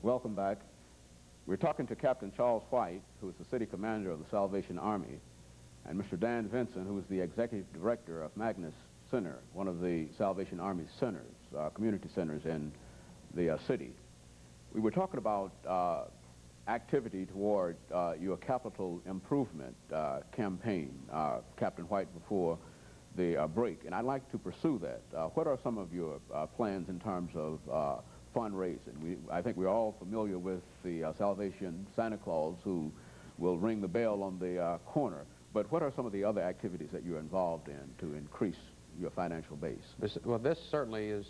Welcome back. We're talking to Captain Charles White, who is the city commander of the Salvation Army, and Mr. DVincent, who is the executive director of Magness Center, one of the Salvation Army centers, community centers in the city. We were talking about activity toward your capital improvement campaign, Captain White, before the break, and I'd like to pursue that. What are some of your plans in terms of fundraising? I think we're all familiar with the Salvation Santa Claus who will ring the bell on the corner, but what are some of the other activities that you're involved in to increase your financial base? Well, this certainly is,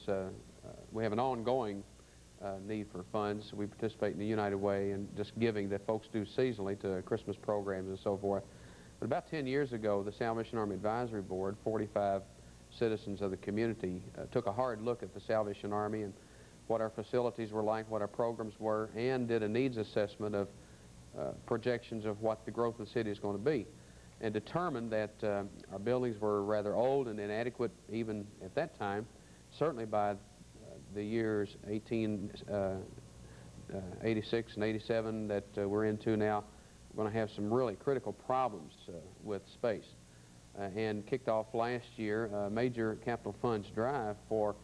we have an ongoing need for funds. We participate in the United Way and just giving that folks do seasonally to Christmas programs and so forth. But about 10 years ago, the Salvation Army Advisory Board, 45 citizens of the community, took a hard look at the Salvation Army and what our facilities were like, what our programs were, and did a needs assessment of projections of what the growth of the city is going to be, and determined that our buildings were rather old and inadequate even at that time. Certainly by the years 1886 and 87 that we're into now, we're going to have some really critical problems with space. And kicked off last year a major capital funds drive for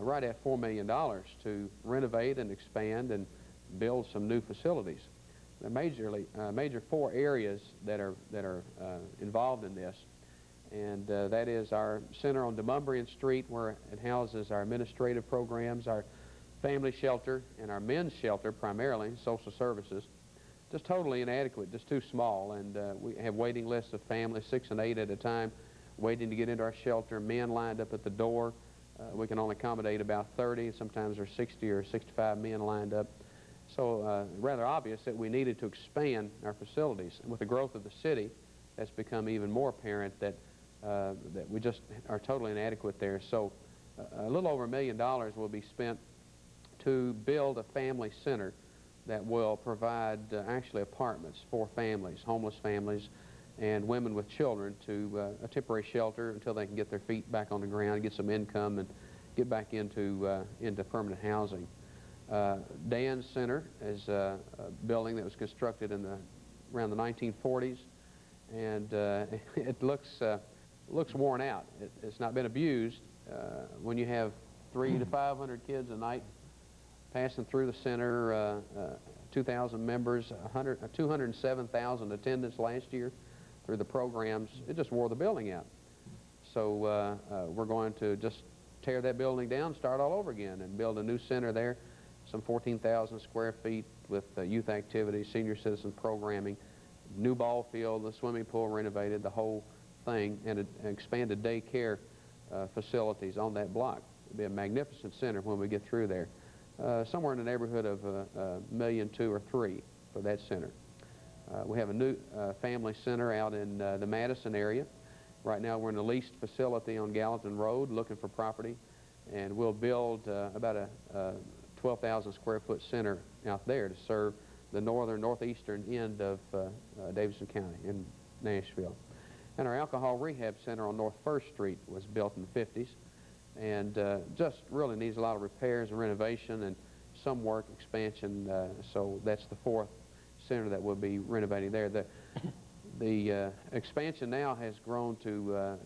right at $4 million to renovate and expand and build some new facilities. There are major four areas that are involved in this, and that is our center on Demonbreun Street, where it houses our administrative programs, our family shelter, and our men's shelter, primarily social services. Just totally inadequate, just too small, and we have waiting lists of families, 6 and 8 at a time, waiting to get into our shelter, men lined up at the door. We can only accommodate about 30, sometimes there's 60 or 65 men lined up. So rather obvious that we needed to expand our facilities. And with the growth of the city, that's become even more apparent that, that we just are totally inadequate there. So a little over $1 million will be spent to build a family center that will provide actually apartments for families, homeless families, and women with children to a temporary shelter until they can get their feet back on the ground, get some income, and get back into permanent housing. Dan's Center is a building that was constructed in around the 1940s, and it looks worn out. It's not been abused. When you have 300 to 500 kids a night passing through the center, 2,000 members, 207,000 attendance last year through the programs, it just wore the building out. So we're going to just tear that building down, start all over again, and build a new center there, some 14,000 square feet with youth activities, senior citizen programming, new ball field, the swimming pool renovated, the whole thing, and expanded daycare facilities on that block. It'll be a magnificent center when we get through there. Somewhere in the neighborhood of $1.2 million or $3 million for that center. We have a new family center out in the Madison area. Right now we're in a leased facility on Gallatin Road looking for property, and we'll build about a 12,000 square foot center out there to serve the northeastern end of Davidson County in Nashville. And our alcohol rehab center on North 1st Street was built in the 50s, and just really needs a lot of repairs and renovation and some work expansion, so that's the fourth center that we'll be renovating there. The expansion now has grown to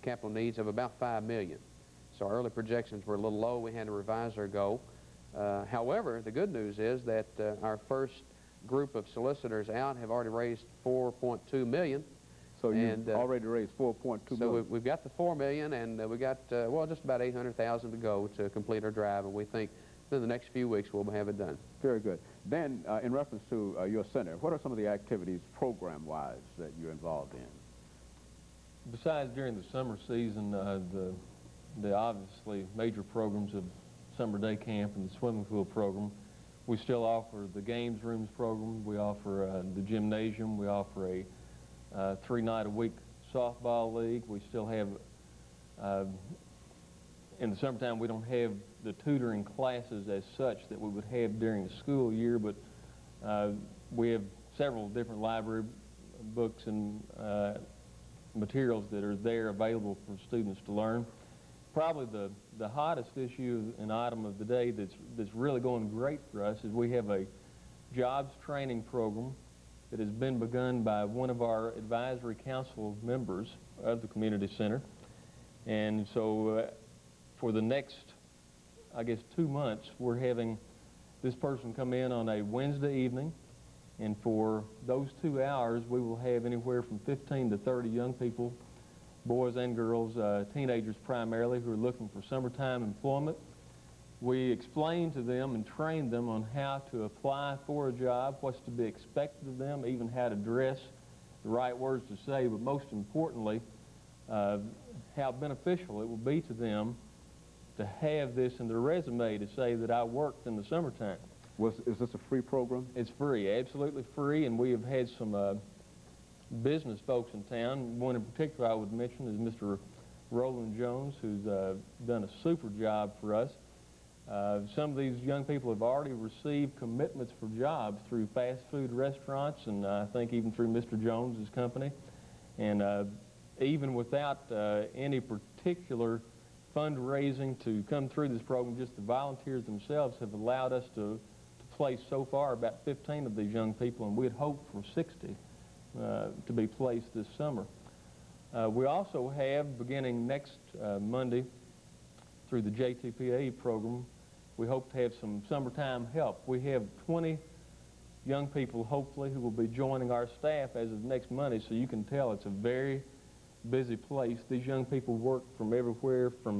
capital needs of about $5 million. So our early projections were a little low. We had to revise our goal. However, the good news is that our first group of solicitors out have already raised $4.2 million. So you've already raised $4.2 million. So we've got the $4 million, and we got, well, just about $800,000 to go to complete our drive, and we think in the next few weeks we'll have it done. Very good. Then, in reference to your center, what are some of the activities program-wise that you're involved in? Besides during the summer season, the obviously major programs of summer day camp and the swimming pool program, we still offer the games rooms program, we offer the gymnasium, we offer a 3-night-a-week softball league. We still have, in the summertime, we don't have the tutoring classes as such that we would have during the school year, but we have several different library books and materials that are there available for students to learn. probably the hottest issue and item of the day that's really going great for us is we have a jobs training program that has been begun by one of our advisory council members of the community center. And so for the next, I guess, 2 months, we're having this person come in on a Wednesday evening, and for those 2 hours, we will have anywhere from 15 to 30 young people, boys and girls, teenagers primarily, who are looking for summertime employment. We explain to them and train them on how to apply for a job, what's to be expected of them, even how to dress, the right words to say, but most importantly, how beneficial it will be to them to have this in their resume to say that I worked in the summertime. Is this a free program? It's free, absolutely free, and we have had some business folks in town. One in particular I would mention is Mr. Roland Jones, who's done a super job for us. Some of these young people have already received commitments for jobs through fast food restaurants, and I think even through Mr. Jones's company. And even without any particular fundraising to come through this program, just the volunteers themselves have allowed us to place so far about 15 of these young people, and we had hoped for 60 to be placed this summer. We also have, beginning next Monday through the JTPA program, we hope to have some summertime help. We have 20 young people, hopefully, who will be joining our staff as of next Monday, so you can tell it's a very busy place. These young people work from everywhere, from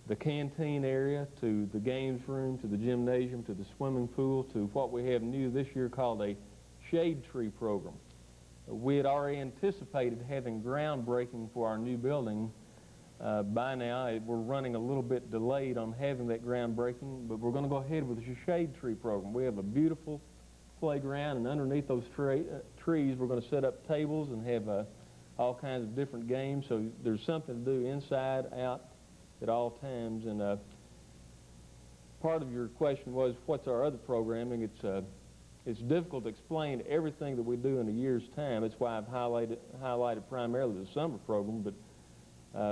the canteen area to the games room to the gymnasium to the swimming pool to what we have new this year called a shade tree program. We had already anticipated having groundbreaking for our new building. By now, we're running a little bit delayed on having that groundbreaking, but we're going to go ahead with the shade tree program. We have a beautiful playground, and underneath those trees, we're going to set up tables and have all kinds of different games, so there's something to do inside, out, at all times. And part of your question was, what's our other programming? It's difficult to explain everything that we do in a year's time. That's why I've highlighted primarily the summer program, but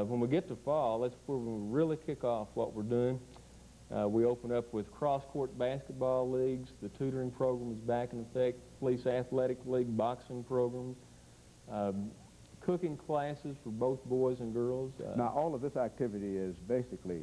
when we get to fall, that's where we really kick off what we're doing. We open up with cross-court basketball leagues. The tutoring program is back in effect. Police athletic league, boxing program, cooking classes for both boys and girls. Now, all of this activity is basically